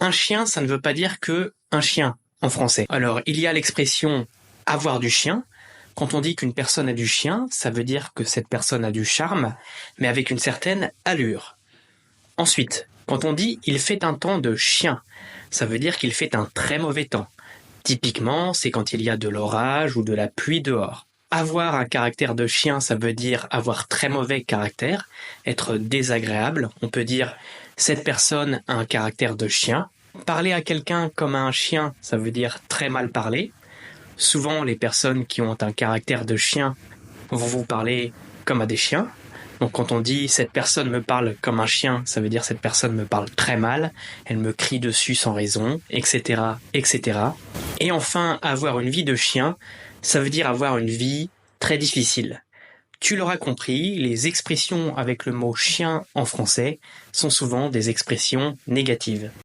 Un chien, ça ne veut pas dire que un chien en français. Alors, il y a l'expression avoir du chien. Quand on dit qu'une personne a du chien, ça veut dire que cette personne a du charme, mais avec une certaine allure. Ensuite, quand on dit il fait un temps de chien, ça veut dire qu'il fait un très mauvais temps. Typiquement, c'est quand il y a de l'orage ou de la pluie dehors. Avoir un caractère de chien, ça veut dire avoir très mauvais caractère, être désagréable. On peut dire cette personne a un caractère de chien. Parler à quelqu'un comme à un chien, ça veut dire très mal parler. Souvent, les personnes qui ont un caractère de chien vont vous parler comme à des chiens. Donc quand on dit cette personne me parle comme un chien, ça veut dire cette personne me parle très mal, elle me crie dessus sans raison, etc., etc. Et enfin, avoir une vie de chien, ça veut dire avoir une vie très difficile. Tu l'auras compris, les expressions avec le mot chien en français sont souvent des expressions négatives.